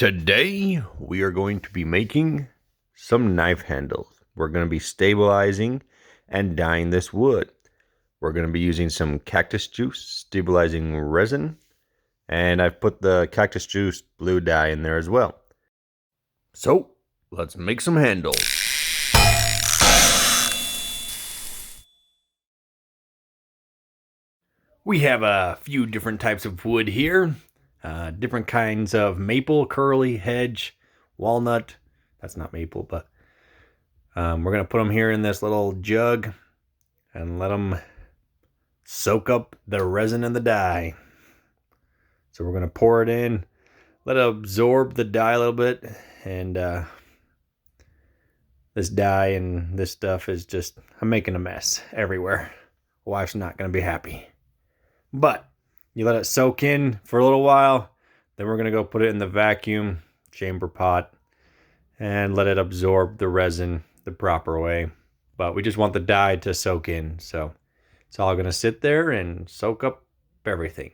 Today we are going to be making some knife handles. We're going to be stabilizing and dyeing this wood. We're going to be using some cactus juice stabilizing resin, and I've put the cactus juice blue dye in there as well. So let's make some handles. We have a few different types of wood here. Different kinds of maple, curly, hedge, walnut. That's not maple, but we're going to put them here in this little jug and let them soak up the resin and the dye. So we're going to pour it in, let it absorb the dye a little bit, and this dye and this stuff is just, I'm making a mess everywhere. Wife's not going to be happy. But you let it soak in for a little while, then we're going to go put it in the vacuum chamber pot and let it absorb the resin the proper way. But we just want the dye to soak in, so it's all going to sit there and soak up everything.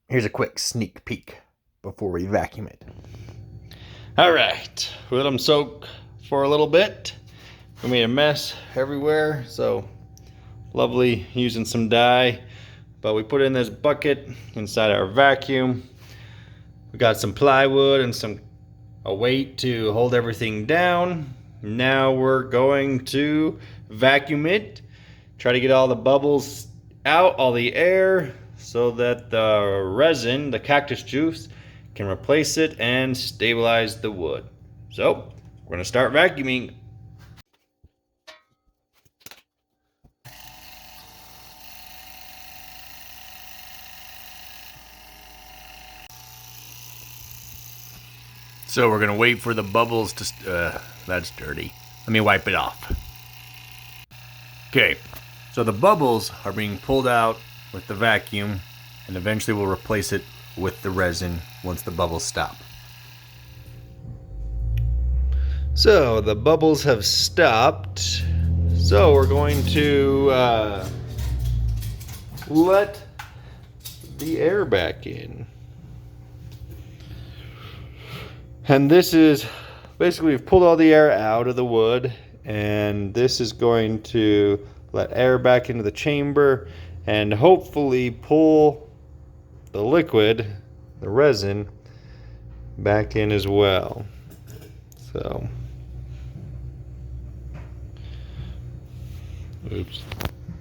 Here's a quick sneak peek before we vacuum it. All right, we let them soak for a little bit. We made a mess everywhere, so lovely using some dye. But we put it in this bucket inside our vacuum. We got some plywood and a weight to hold everything down. Now we're going to vacuum it. Try to get all the bubbles out, all the air, so that the resin, the cactus juice, can replace it and stabilize the wood. So we're gonna start vacuuming. So we're gonna wait for the bubbles to, that's dirty. Let me wipe it off. Okay, so the bubbles are being pulled out with the vacuum, and eventually we'll replace it with the resin once the bubbles stop. So the bubbles have stopped. So we're going to let the air back in. And this is basically, we've pulled all the air out of the wood, and this is going to let air back into the chamber and hopefully pull the liquid, the resin, back in as well. So, oops,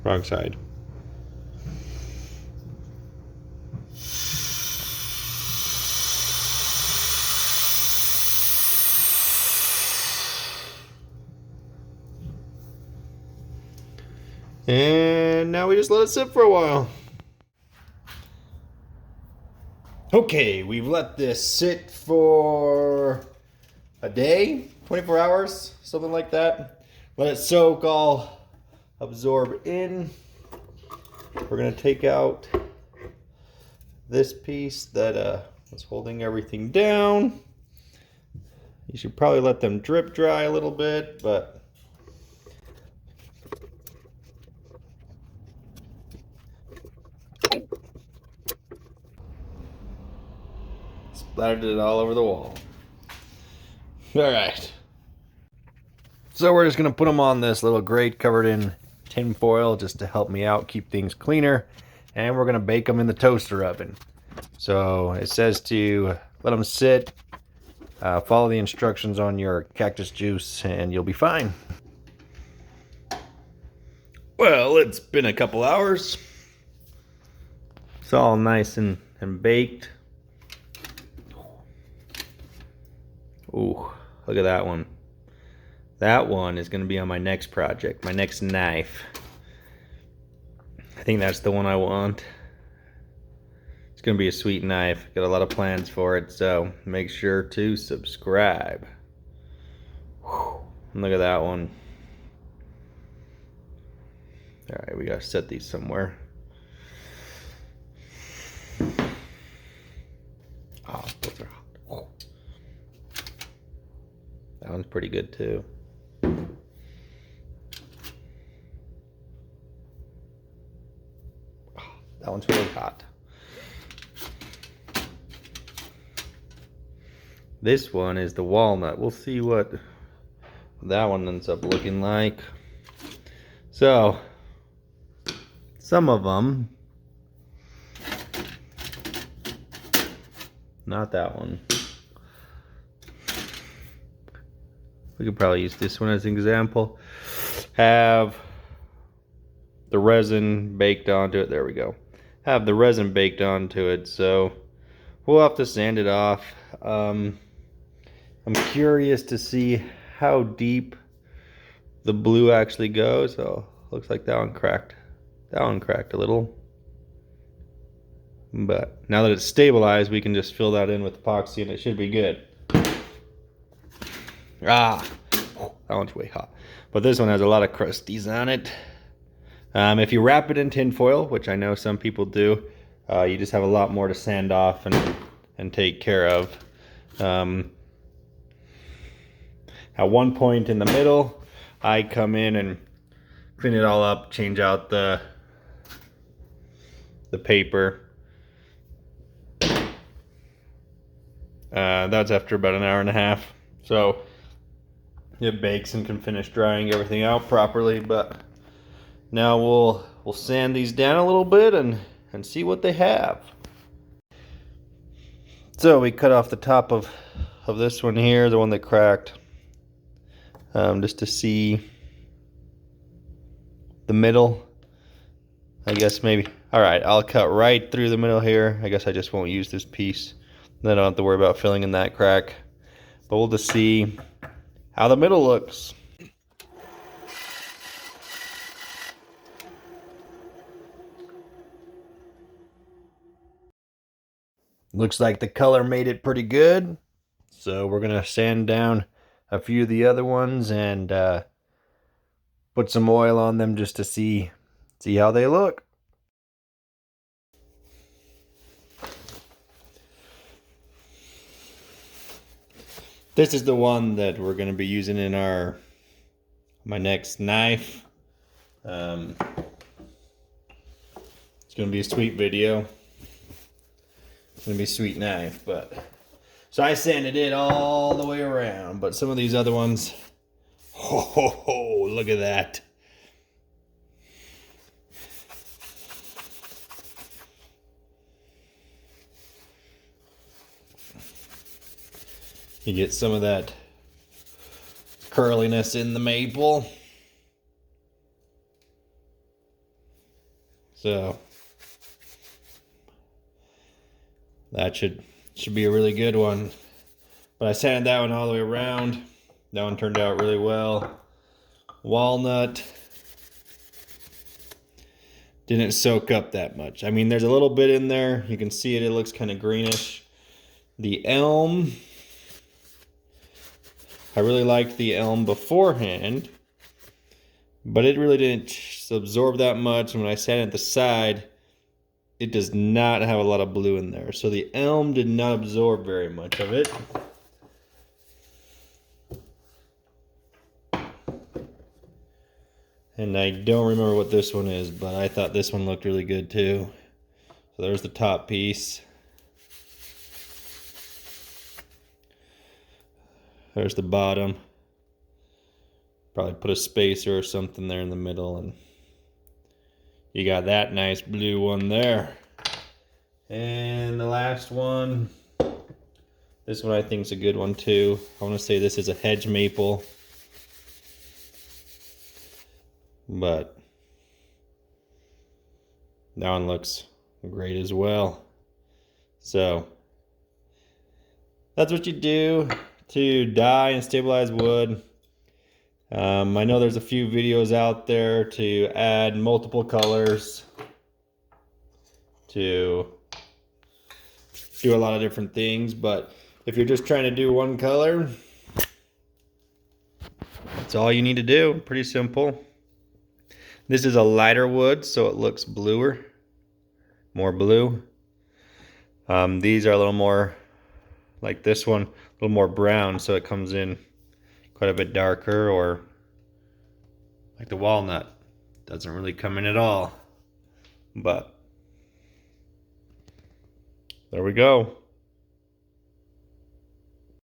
wrong side. And now we just let it sit for a while. Okay, we've let this sit for a day, 24 hours, something like that. Let it soak, all absorb in. We're gonna take out this piece that was holding everything down. You should probably let them drip dry a little bit, but splattered it all over the wall. All right. So we're just gonna put them on this little grate covered in tin foil just to help me out, keep things cleaner. And we're gonna bake them in the toaster oven. So it says to let them sit, follow the instructions on your cactus juice, and you'll be fine. Well, it's been a couple hours. It's all nice and baked. Ooh, look at that one. That one is going to be on my next project, my next knife. I think that's the one I want. It's going to be a sweet knife. Got a lot of plans for it, so make sure to subscribe. Whew, look at that one. All right, we got to set these somewhere. Oh, those are hot. Oh. That one's pretty good too. Oh, that one's really hot. This one is the walnut. We'll see what that one ends up looking like. So, some of them, not that one. We could probably use this one as an example. Have the resin baked onto it. There we go. Have the resin baked onto it, so we'll have to sand it off. I'm curious to see how deep the blue actually goes. So looks like that one cracked. That one cracked a little. But now that it's stabilized, we can just fill that in with epoxy and it should be good. Ah, that one's way hot. But this one has a lot of crusties on it. If you wrap it in tin foil, which I know some people do, you just have a lot more to sand off and take care of. At one point in the middle, I come in and clean it all up, change out the paper. That's after about an hour and a half. So it bakes and can finish drying everything out properly. But now we'll sand these down a little bit and see what they have. So we cut off the top of this one here, the one that cracked, just to see the middle. I guess maybe. All right, I'll cut right through the middle here. I guess I just won't use this piece. Then I don't have to worry about filling in that crack. But we'll just see how the middle looks. Looks like the color made it pretty good. So we're gonna sand down a few of the other ones and put some oil on them just to see how they look. This is the one that we're going to be using in my next knife. It's going to be a sweet video. It's going to be a sweet knife, but so I sanded it all the way around. But some of these other ones, oh, look at that. You get some of that curliness in the maple. So that should be a really good one. But I sanded that one all the way around. That one turned out really well. Walnut didn't soak up that much. I mean, there's a little bit in there. You can see it. It looks kind of greenish. The elm, I really liked the elm beforehand, but it really didn't absorb that much. And when I sat at the side, it does not have a lot of blue in there. So the elm did not absorb very much of it. And I don't remember what this one is, but I thought this one looked really good too. So there's the top piece. There's the bottom. Probably put a spacer or something there in the middle, and you got that nice blue one there. And the last one, this one I think is a good one too. I want to say this is a hedge maple, but that one looks great as well. So that's what you do to dye and stabilize wood. I know there's a few videos out there to add multiple colors, to do a lot of different things, but if you're just trying to do one color, that's all you need to do. Pretty simple. This is a lighter wood, so it looks bluer, more blue. These are a little more like this one, a little more brown, so it comes in quite a bit darker, or like the walnut doesn't really come in at all. But there we go.